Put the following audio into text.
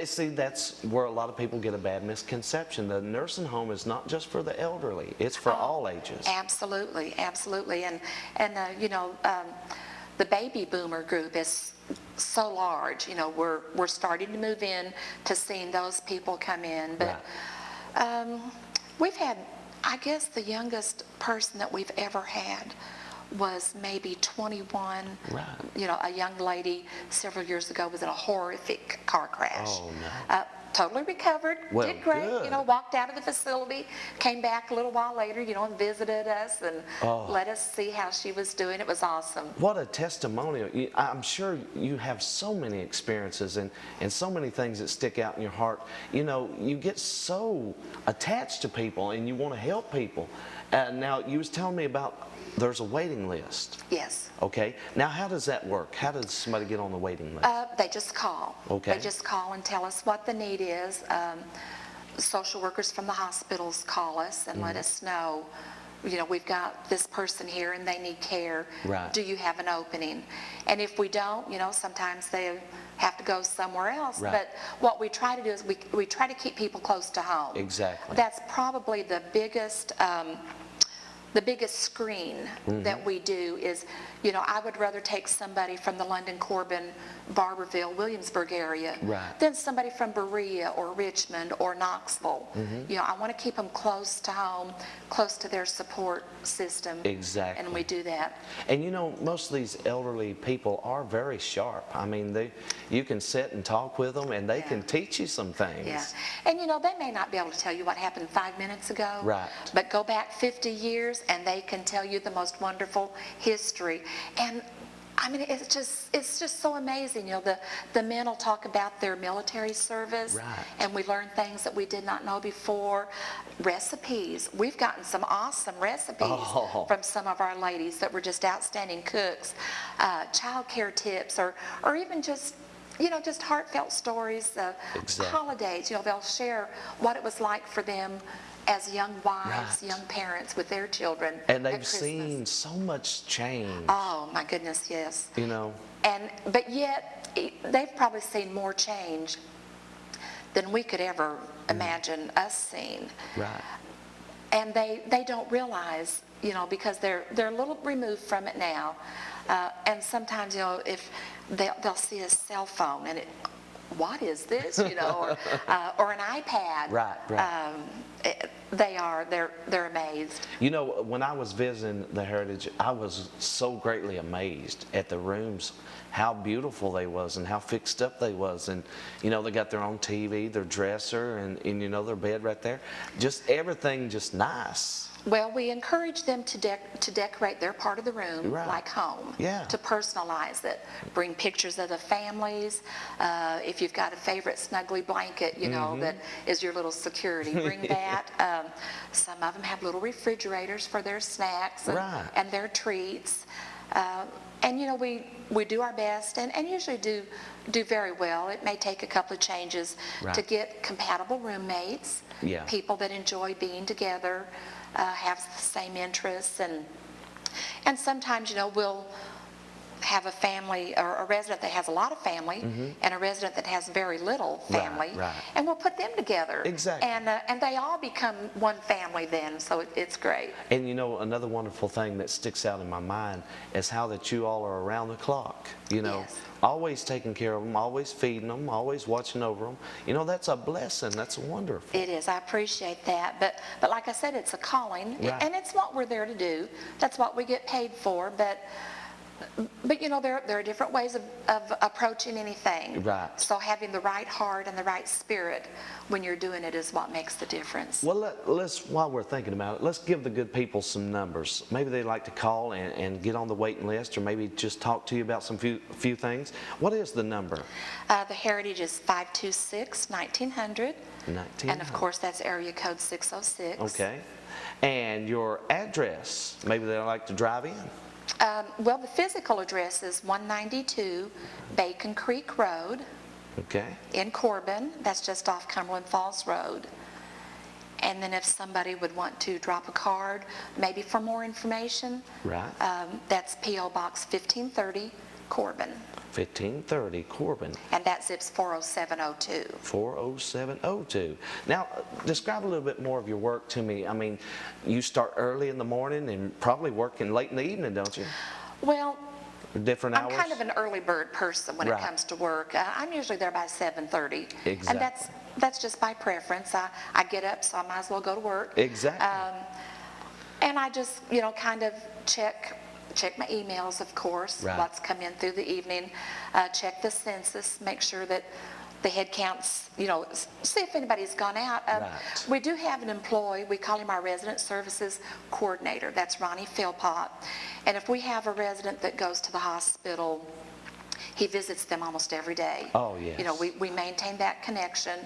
See, that's where a lot of people get a bad misconception. The nursing home is not just for the elderly; it's for all ages. Absolutely, absolutely, and you know, the baby boomer group is so large. You know, we're starting to move in to seeing those people come in, but we've had, I guess, the youngest person that we've ever had was maybe 21. Right. You know, a young lady several years ago was in a horrific car crash. Oh, no. Totally recovered, Well, did great, good. you know, walked out of the facility, came back a little while later, you know, and visited us and let us see how she was doing. It was awesome. What a testimonial. I'm sure you have so many experiences and so many things that stick out in your heart. You know, you get so attached to people and you want to help people. Now, you was telling me about there's a waiting list. Yes. Okay. Now, how does that work? How does somebody get on the waiting list? They just call. Okay. They just call and tell us what the need is. Social workers from the hospitals call us and let us know, you know, we've got this person here and they need care. Right. Do you have an opening? And if we don't, you know, sometimes they have to go somewhere else. Right. But what we try to do is we try to keep people close to home. Exactly. That's probably the biggest screen that we do is, you know, I would rather take somebody from the London, Corbin, Barberville, Williamsburg area than somebody from Berea or Richmond or Knoxville. You know, I want to keep them close to home, close to their support system. Exactly. And we do that. And you know, most of these elderly people are very sharp. I mean, you can sit and talk with them and they can teach you some things. Yeah. And you know, they may not be able to tell you what happened 5 minutes ago. Right. But go back 50 years and they can tell you the most wonderful history. And I mean, it's just so amazing. You know, the men will talk about their military service, and we learn things that we did not know before. Recipes. We've gotten some awesome recipes from some of our ladies that were just outstanding cooks. Child care tips, or even just, you know, just heartfelt stories of holidays. You know, they'll share what it was like for them as young wives, young parents with their children. And they've seen so much change. Oh my goodness, yes. You know. But yet they've probably seen more change than we could ever imagine us seeing. Right. And they don't realize, you know, because they're a little removed from it now. And sometimes, you know, if they'll see a cell phone and what is this, you know, or an iPad. They're amazed. You know, when I was visiting the Heritage, I was so greatly amazed at the rooms, how beautiful they was and how fixed up they was. And, you know, they got their own TV, their dresser, and you know, their bed right there. Just everything just nice. Well, we encourage them to decorate their part of the room like home, to personalize it. Bring pictures of the families. If you've got a favorite snuggly blanket, you know, that is your little security, bring that. Some of them have little refrigerators for their snacks and their treats. And, you know, we do our best and usually do very well. It may take a couple of changes to get compatible roommates, people that enjoy being together, have the same interests, and sometimes, you know, we'll have a family or a resident that has a lot of family and a resident that has very little family, and we'll put them together. Exactly. And they all become one family then, so it's great. And you know, another wonderful thing that sticks out in my mind is how that you all are around the clock, you know. Always taking care of them, always feeding them, always watching over them. You know, that's a blessing. That's wonderful. It is. I appreciate that. But like I said, it's a calling, and it's what we're there to do. That's what we get paid for. But you know, there are different ways of approaching anything. So having the right heart and the right spirit when you're doing it is what makes the difference. Well, let's while we're thinking about it, let's give the good people some numbers. Maybe they'd like to call and get on the waiting list, or maybe just talk to you about some few things. What is the number? The Heritage is 526-1900. And of course, that's area code 606. Okay. And your address? Maybe they'd like to drive in. Well, the physical address is 192 Bacon Creek Road in Corbin. That's just off Cumberland Falls Road. And then if somebody would want to drop a card, maybe for more information, that's P.O. Box 1530, Corbin. 1530 Corbin. And that zip's 40702. 40702. Now, describe a little bit more of your work to me. I mean, you start early in the morning and probably working late in the evening, don't you? Well, different hours? I'm kind of an early bird person when it comes to work. I'm usually there by 7:30. Exactly. And that's just by preference. I get up, so I might as well go to work. Exactly. And I just, kind of check my emails, of course, what's come in through the evening, check the census, make sure that the head counts, see if anybody's gone out. We do have an employee, we call him our resident services coordinator. That's Ronnie Philpott. And if we have a resident that goes to the hospital, he visits them almost every day. Oh, yes. We maintain that connection.